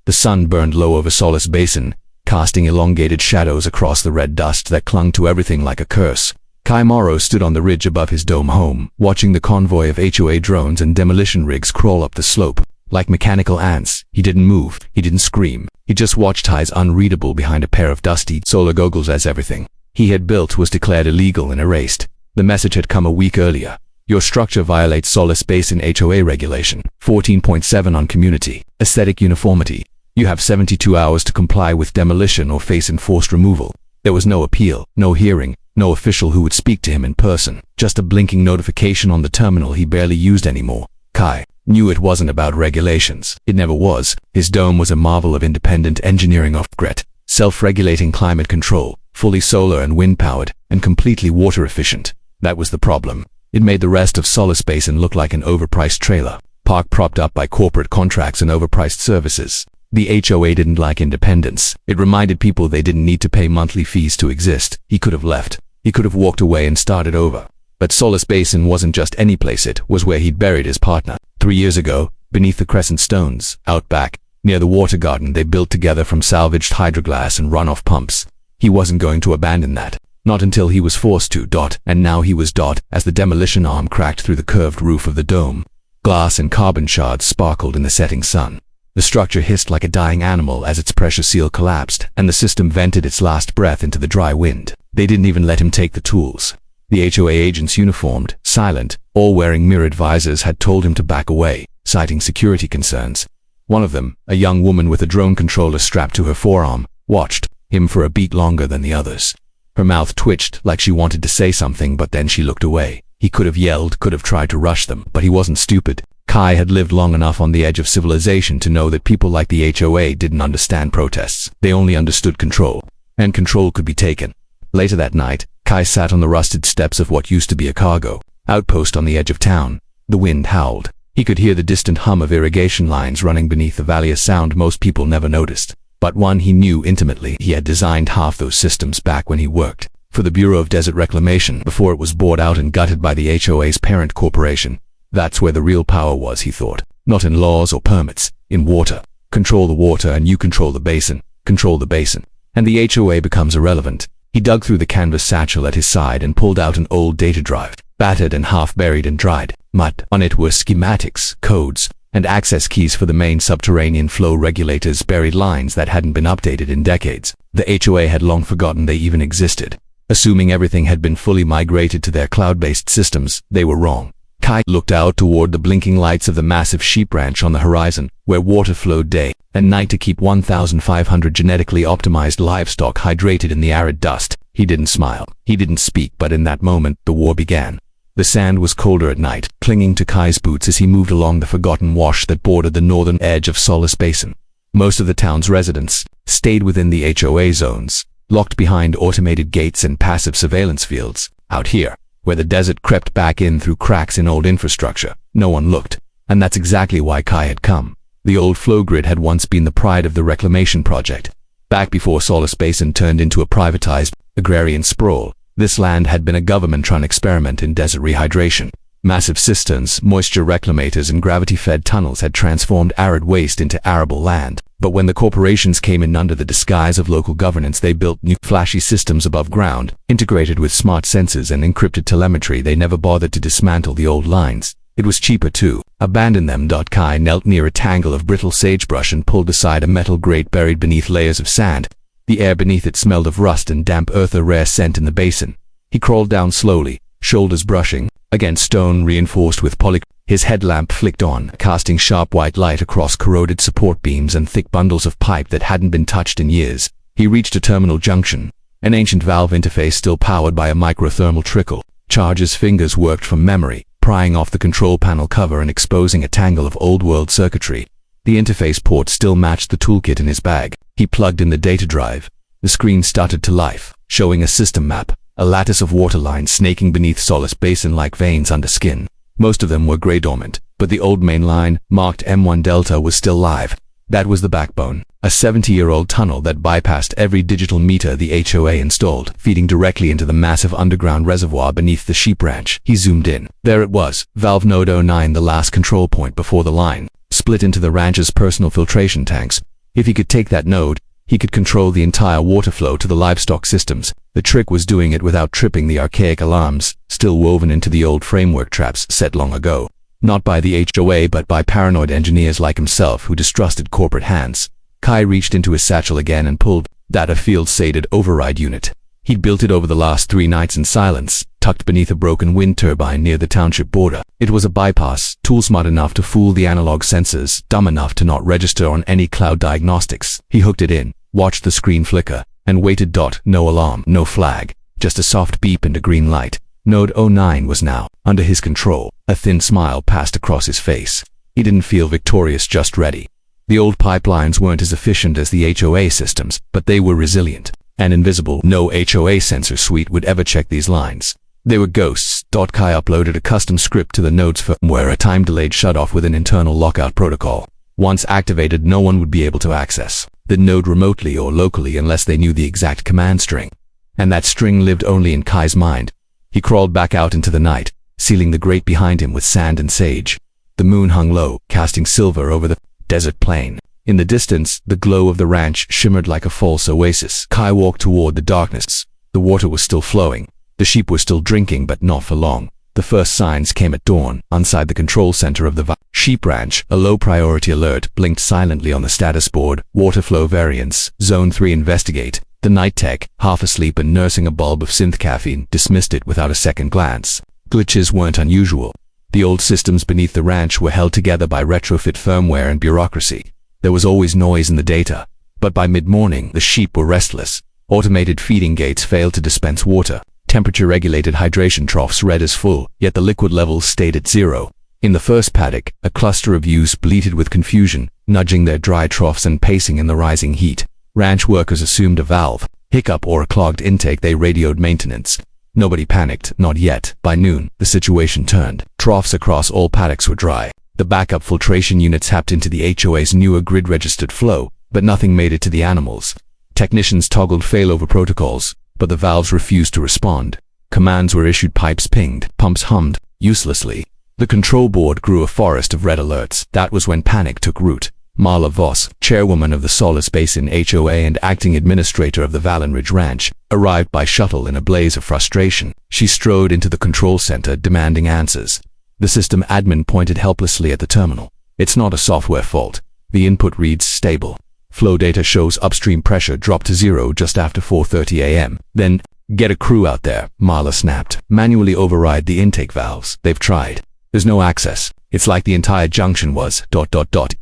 The sun burned low over Solace Basin, casting elongated shadows across the red dust that clung to everything like a curse. Kai Morrow stood on the ridge above his dome home, watching the convoy of HOA drones and demolition rigs crawl up the slope. Like mechanical ants, he didn't move, he didn't scream. He just watched eyes unreadable behind a pair of dusty solar goggles as everything he had built was declared illegal and erased. The message had come a week earlier. Your structure violates Solace Basin HOA regulation 14.7 on community aesthetic uniformity. You have 72 hours to comply with demolition or face enforced removal. There was no appeal, no hearing, no official who would speak to him in person, just a blinking notification on the terminal he barely used anymore. Kai knew it wasn't about regulations. It never was. His dome was a marvel of independent engineering of grit, self-regulating climate control, fully solar and wind-powered, and completely water-efficient. That was the problem. It made the rest of Solace Basin look like an overpriced trailer park propped up by corporate contracts and overpriced services. The HOA didn't like independence. It reminded people they didn't need to pay monthly fees to exist. He could have left. He could have walked away and started over. But Solace Basin wasn't just any place, it was where he'd buried his partner. 3 years ago, beneath the crescent stones, out back, near the water garden they built together from salvaged hydroglass and runoff pumps. He wasn't going to abandon that. Not until he was forced to. And now he was. As the demolition arm cracked through the curved roof of the dome. Glass and carbon shards sparkled in the setting sun. The structure hissed like a dying animal as its pressure seal collapsed, and the system vented its last breath into the dry wind. They didn't even let him take the tools. The HOA agents, uniformed, silent, all wearing mirrored visors, had told him to back away, citing security concerns. One of them, a young woman with a drone controller strapped to her forearm, watched him for a beat longer than the others. Her mouth twitched like she wanted to say something, but then she looked away. He could have yelled, could have tried to rush them, but he wasn't stupid. Kai had lived long enough on the edge of civilization to know that people like the HOA didn't understand protests. They only understood control. And control could be taken. Later that night, Kai sat on the rusted steps of what used to be a cargo outpost on the edge of town. The wind howled. He could hear the distant hum of irrigation lines running beneath the valley, a sound most people never noticed. But one he knew intimately. He had designed half those systems back when he worked for the Bureau of Desert Reclamation before it was bought out and gutted by the HOA's parent corporation. That's where the real power was, he thought. Not in laws or permits, in water. Control the water and you control the basin. Control the basin, and the HOA becomes irrelevant. He dug through the canvas satchel at his side and pulled out an old data drive, battered and half buried in dried mud. On it were schematics, codes, and access keys for the main subterranean flow regulators, buried lines that hadn't been updated in decades. The HOA had long forgotten they even existed. Assuming everything had been fully migrated to their cloud-based systems, they were wrong. Kai looked out toward the blinking lights of the massive sheep ranch on the horizon, where water flowed day and night to keep 1,500 genetically optimized livestock hydrated in the arid dust. He didn't smile. He didn't speak, but in that moment, the war began. The sand was colder at night, clinging to Kai's boots as he moved along the forgotten wash that bordered the northern edge of Solace Basin. Most of the town's residents stayed within the HOA zones, locked behind automated gates and passive surveillance fields. Out here, where the desert crept back in through cracks in old infrastructure, no one looked. And that's exactly why Kai had come. The old flow grid had once been the pride of the reclamation project. Back before Solace Basin turned into a privatized, agrarian sprawl, this land had been a government-run experiment in desert rehydration. Massive cisterns, moisture reclamators, and gravity-fed tunnels had transformed arid waste into arable land. But when the corporations came in under the disguise of local governance, they built new flashy systems above ground, integrated with smart sensors and encrypted telemetry. They never bothered to dismantle the old lines. It was cheaper to abandon them. Kai knelt near a tangle of brittle sagebrush and pulled aside a metal grate buried beneath layers of sand. The air beneath it smelled of rust and damp earth, a rare scent in the basin. He crawled down slowly, shoulders brushing against stone reinforced with poly. His headlamp flicked on, casting sharp white light across corroded support beams and thick bundles of pipe that hadn't been touched in years. He reached a terminal junction, an ancient valve interface still powered by a microthermal trickle. Charge's fingers worked from memory, prying off the control panel cover and exposing a tangle of old-world circuitry. The interface port still matched the toolkit in his bag. He plugged in the data drive. The screen started to life, showing a system map, a lattice of water lines snaking beneath Solace Basin like veins under skin. Most of them were gray dormant, but the old main line, marked M1 Delta, was still live. That was the backbone, a 70-year-old tunnel that bypassed every digital meter the HOA installed, feeding directly into the massive underground reservoir beneath the sheep ranch. He zoomed in. There it was, valve node 09, the last control point before the line, split into the ranch's personal filtration tanks. If he could take that node, he could control the entire water flow to the livestock systems. The trick was doing it without tripping the archaic alarms, still woven into the old framework traps set long ago. Not by the HOA but by paranoid engineers like himself who distrusted corporate hands. Kai reached into his satchel again and pulled that a field-sated override unit. He'd built it over the last 3 nights in silence, tucked beneath a broken wind turbine near the township border. It was a bypass, tool smart enough to fool the analog sensors, dumb enough to not register on any cloud diagnostics. He hooked it in, watched the screen flicker, and waited. No alarm, no flag, just a soft beep and a green light. Node 09 was now under his control. A thin smile passed across his face. He didn't feel victorious, just ready. The old pipelines weren't as efficient as the HOA systems, but they were resilient and invisible. No HOA sensor suite would ever check these lines. They were ghosts. Kai uploaded a custom script to the node's firmware, a time-delayed shutoff with an internal lockout protocol. Once activated, no one would be able to access the node remotely or locally unless they knew the exact command string. And that string lived only in Kai's mind. He crawled back out into the night, sealing the grate behind him with sand and sage. The moon hung low, casting silver over the desert plain. In the distance, the glow of the ranch shimmered like a false oasis. Kai walked toward the darkness. The water was still flowing. The sheep were still drinking, but not for long. The first signs came at dawn. Inside the control center of the sheep ranch, a low-priority alert blinked silently on the status board. Water flow variance, Zone 3 investigate. The night tech, half asleep and nursing a bulb of synth caffeine, dismissed it without a second glance. Glitches weren't unusual. The old systems beneath the ranch were held together by retrofit firmware and bureaucracy. There was always noise in the data, but by mid-morning, the sheep were restless. Automated feeding gates failed to dispense water. Temperature-regulated hydration troughs read as full, yet the liquid levels stayed at 0. In the first paddock, a cluster of ewes bleated with confusion, nudging their dry troughs and pacing in the rising heat. Ranch workers assumed a valve, hiccup or a clogged intake. They radioed maintenance. Nobody panicked, not yet. By noon, the situation turned. Troughs across all paddocks were dry. The backup filtration units tapped into the HOA's newer grid-registered flow, but nothing made it to the animals. Technicians toggled failover protocols, but the valves refused to respond. Commands were issued, pipes pinged, pumps hummed, uselessly. The control board grew a forest of red alerts. That was when panic took root. Marla Voss, chairwoman of the Solace Basin HOA and acting administrator of the Vallon Ridge Ranch, arrived by shuttle in a blaze of frustration. She strode into the control center, demanding answers. The system admin pointed helplessly at the terminal. It's not a software fault. The input reads stable. Flow data shows upstream pressure dropped to 0 just after 4:30 a.m. Then, get a crew out there, Marla snapped. Manually override the intake valves. They've tried. There's no access. It's like the entire junction was ...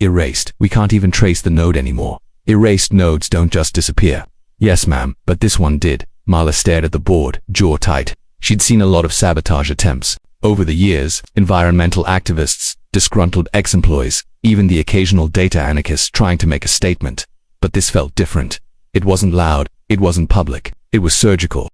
erased. We can't even trace the node anymore. Erased nodes don't just disappear. Yes, ma'am, but this one did. Marla stared at the board, jaw tight. She'd seen a lot of sabotage attempts. Over the years, environmental activists, disgruntled ex-employees, even the occasional data anarchist trying to make a statement. But this felt different. It wasn't loud, it wasn't public, it was surgical.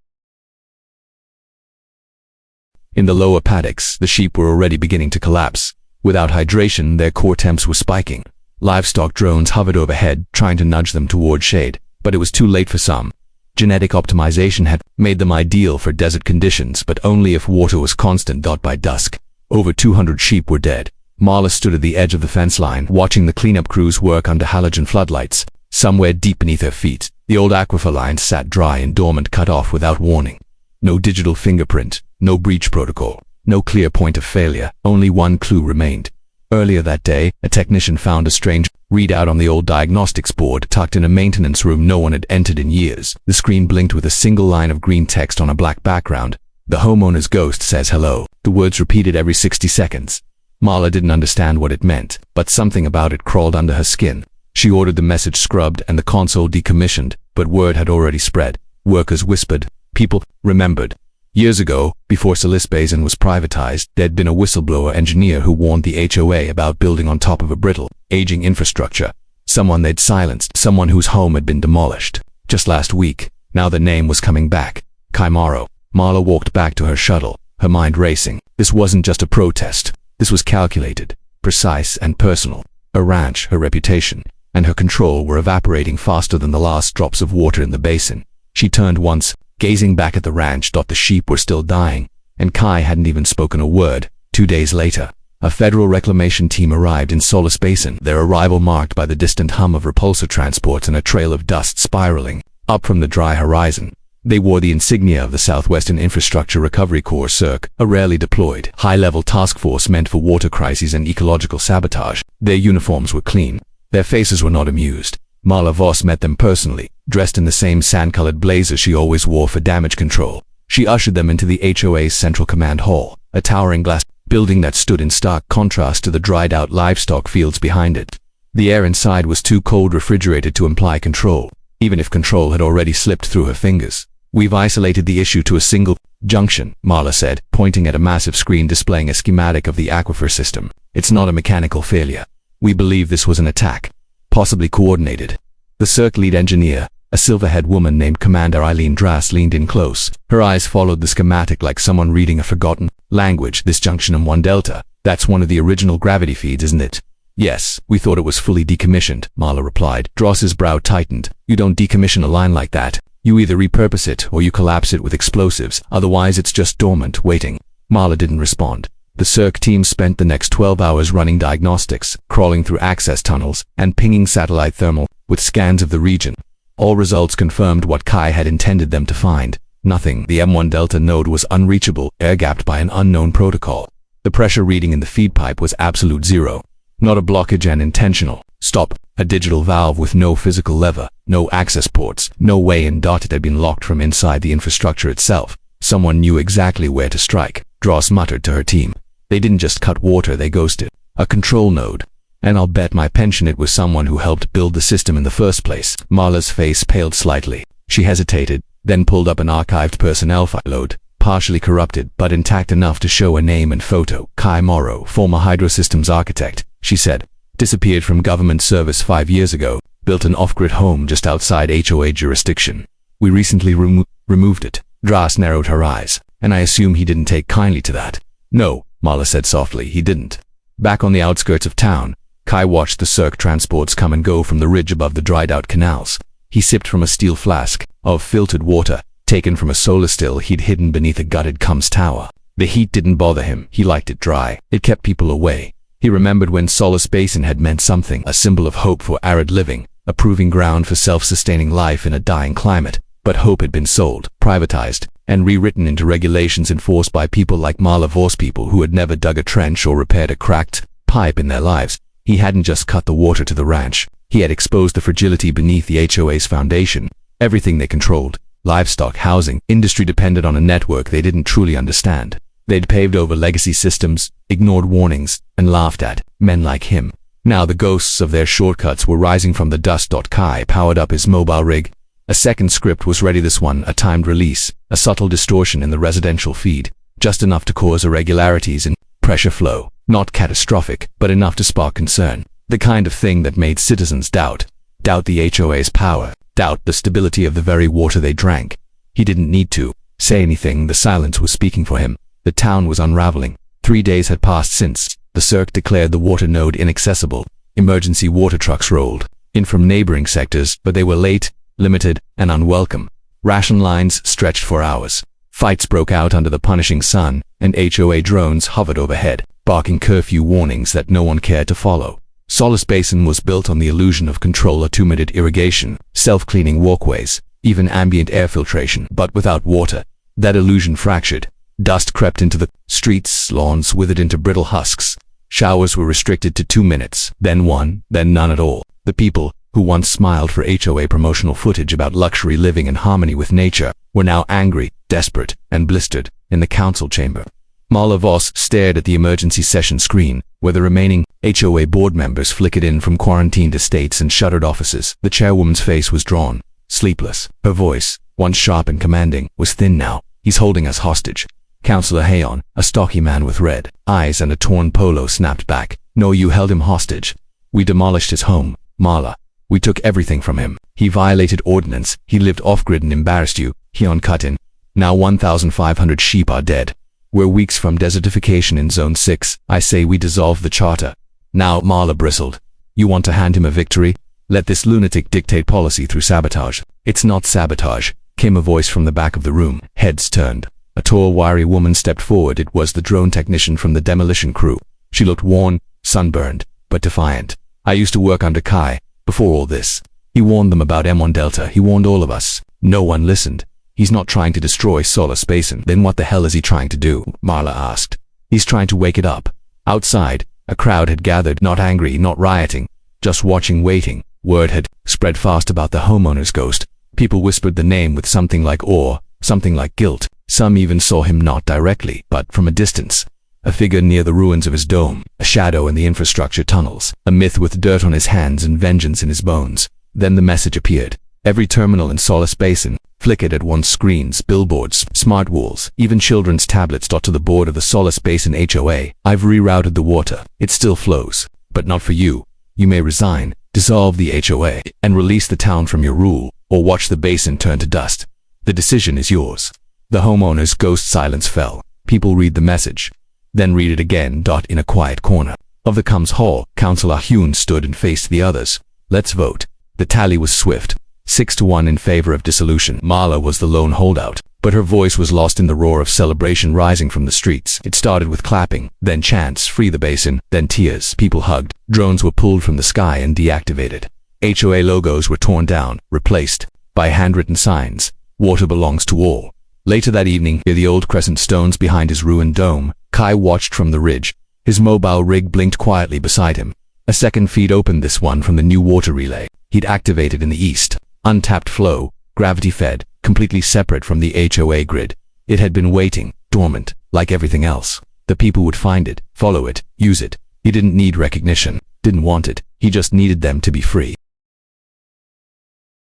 In the lower paddocks, the sheep were already beginning to collapse. Without hydration, their core temps were spiking. Livestock drones hovered overhead, trying to nudge them toward shade, but it was too late for some. Genetic optimization had made them ideal for desert conditions, but only if water was constant. By dusk, over 200 sheep were dead. Marla stood at the edge of the fence line, watching the cleanup crews work under halogen floodlights. Somewhere deep beneath her feet, the old aquifer lines sat dry and dormant, cut off without warning. No digital fingerprint, no breach protocol, no clear point of failure. Only one clue remained. Earlier that day, a technician found a strange readout on the old diagnostics board tucked in a maintenance room no one had entered in years. The screen blinked with a single line of green text on a black background. The homeowner's ghost says hello. The words repeated every 60 seconds. Marla didn't understand what it meant, but something about it crawled under her skin. She ordered the message scrubbed and the console decommissioned, but word had already spread. Workers whispered. People remembered. Years ago, before Solace Basin was privatized, there'd been a whistleblower engineer who warned the HOA about building on top of a brittle, aging infrastructure. Someone they'd silenced, someone whose home had been demolished. Just last week, now the name was coming back. Kai Morrow. Marla walked back to her shuttle, her mind racing. This wasn't just a protest. This was calculated, precise and personal. Her ranch, her reputation, and her control were evaporating faster than the last drops of water in the basin. She turned once, gazing back at the ranch. The sheep were still dying, and Kai hadn't even spoken a word. 2 days later, A federal reclamation team arrived in Solace Basin, their arrival marked by the distant hum of repulsor transports and a trail of dust spiraling up from the dry horizon. They wore the insignia of the Southwestern Infrastructure Recovery Corps (SIRC), a rarely deployed, high-level task force meant for water crises and ecological sabotage. Their uniforms were clean. Their faces were not amused. Marla Voss met them personally, dressed in the same sand-colored blazer she always wore for damage control. She ushered them into the HOA's Central Command Hall, a towering glass building that stood in stark contrast to the dried-out livestock fields behind it. The air inside was too cold refrigerated to imply control, even if control had already slipped through her fingers. "We've isolated the issue to a single junction," Marla said, pointing at a massive screen displaying a schematic of the aquifer system. "It's not a mechanical failure. We believe this was an attack, possibly coordinated." The SIRC lead engineer, a silver-haired woman named Commander Eileen Drass, leaned in close. Her eyes followed the schematic like someone reading a forgotten language. "This junction M1 Delta, that's one of the original gravity feeds, isn't it?" "Yes, we thought it was fully decommissioned," Marla replied. Drass's brow tightened. "You don't decommission a line like that. You either repurpose it or you collapse it with explosives, otherwise it's just dormant, waiting." Marla didn't respond. The SIRC team spent the next 12 hours running diagnostics, crawling through access tunnels, and pinging satellite thermal with scans of the region. All results confirmed what Kai had intended them to find. Nothing. The M1 Delta node was unreachable, air-gapped by an unknown protocol. The pressure reading in the feed pipe was absolute zero. Not a blockage and intentional. Stop. A digital valve with no physical lever, no access ports, no way in. It had been locked from inside the infrastructure itself. Someone knew exactly where to strike, Drass muttered to her team. They didn't just cut water, they ghosted a control node. And I'll bet my pension it was someone who helped build the system in the first place. Marla's face paled slightly. She hesitated, then pulled up an archived personnel file load, partially corrupted but intact enough to show a name and photo. Kai Morrow, former hydrosystems architect, she said. Disappeared from government service 5 years ago, built an off-grid home just outside HOA jurisdiction. We recently removed it. Drass narrowed her eyes. And I assume he didn't take kindly to that. No, Marla said softly, he didn't. Back on the outskirts of town, Kai watched the SIRC transports come and go from the ridge above the dried-out canals. He sipped from a steel flask of filtered water, taken from a solar still he'd hidden beneath a gutted Cums tower. The heat didn't bother him, he liked it dry. It kept people away. He remembered when Solace Basin had meant something, a symbol of hope for arid living, a proving ground for self-sustaining life in a dying climate. But hope had been sold, privatized, and rewritten into regulations enforced by people like Marla Voss, people who had never dug a trench or repaired a cracked pipe in their lives. He hadn't just cut the water to the ranch. He had exposed the fragility beneath the HOA's foundation. Everything they controlled, livestock, housing, industry, depended on a network they didn't truly understand. They'd paved over legacy systems, ignored warnings, and laughed at men like him. Now the ghosts of their shortcuts were rising from the dust. Kai powered up his mobile rig. A second script was ready, this one, a timed release, a subtle distortion in the residential feed, just enough to cause irregularities in pressure flow. Not catastrophic, but enough to spark concern. The kind of thing that made citizens doubt the HOA's power, doubt the stability of the very water they drank. He didn't need to say anything, the silence was speaking for him. The town was unraveling. 3 days had passed since the SIRC declared the water node inaccessible. Emergency water trucks rolled in from neighboring sectors, but they were late, limited, and unwelcome. Ration lines stretched for hours. Fights broke out under the punishing sun, and HOA drones hovered overhead, barking curfew warnings that no one cared to follow. Solace Basin was built on the illusion of control, a 2-minute irrigation, self-cleaning walkways, even ambient air filtration, but without water. That illusion fractured. Dust crept into the streets, lawns withered into brittle husks. Showers were restricted to 2 minutes, then 1, then none at all. The people, who once smiled for HOA promotional footage about luxury living in harmony with nature, were now angry, desperate, and blistered in the council chamber. Marla Voss stared at the emergency session screen, where the remaining HOA board members flickered in from quarantined estates and shuttered offices. The chairwoman's face was drawn, sleepless. Her voice, once sharp and commanding, was thin now. "He's holding us hostage." Councillor Hayon, a stocky man with red eyes and a torn polo, snapped back. "No, you held him hostage. We demolished his home, Marla. We took everything from him. He violated ordinance. He lived off-grid and embarrassed you." Hayon cut in. "Now 1,500 sheep are dead. We're weeks from desertification in Zone 6. I say we dissolve the charter." "Now," Marla bristled. "You want to hand him a victory? Let this lunatic dictate policy through sabotage." "It's not sabotage," came a voice from the back of the room. Heads turned. A tall, wiry woman stepped forward. It was the drone technician from the demolition crew. She looked worn, sunburned, but defiant. I used to work under Kai, before all this. He warned them about M1 Delta. He warned all of us. No one listened. He's not trying to destroy Solace Basin. Then what the hell is he trying to do? Marla asked. He's trying to wake it up. Outside, a crowd had gathered, not angry, not rioting, just watching, waiting. Word had spread fast about the homeowner's ghost. People whispered the name with something like awe, something like guilt. Some even saw him not directly, but from a distance. A figure near the ruins of his dome, a shadow in the infrastructure tunnels, a myth with dirt on his hands and vengeance in his bones. Then the message appeared. Every terminal in Solace Basin flickered at once: screens, billboards, smart walls, even children's tablets. To the board of the Solace Basin HOA. I've rerouted the water. It still flows, but not for you. You may resign, dissolve the HOA, and release the town from your rule, or watch the basin turn to dust. The decision is yours. The homeowner's ghost silence fell. People read the message, then read it again. In a quiet corner of the Commons Hall, Councillor Hune stood and faced the others. Let's vote. The tally was swift. 6-1 in favor of dissolution. Marla was the lone holdout, but her voice was lost in the roar of celebration rising from the streets. It started with clapping, then chants, free the basin, then tears. People hugged. Drones were pulled from the sky and deactivated. HOA logos were torn down, replaced by handwritten signs. Water belongs to all. Later that evening, near the old crescent stones behind his ruined dome, Kai watched from the ridge. His mobile rig blinked quietly beside him. A second feed opened, this one from the new water relay he'd activated in the east. Untapped flow, gravity-fed, completely separate from the HOA grid. It had been waiting, dormant, like everything else. The people would find it, follow it, use it. He didn't need recognition, didn't want it. He just needed them to be free.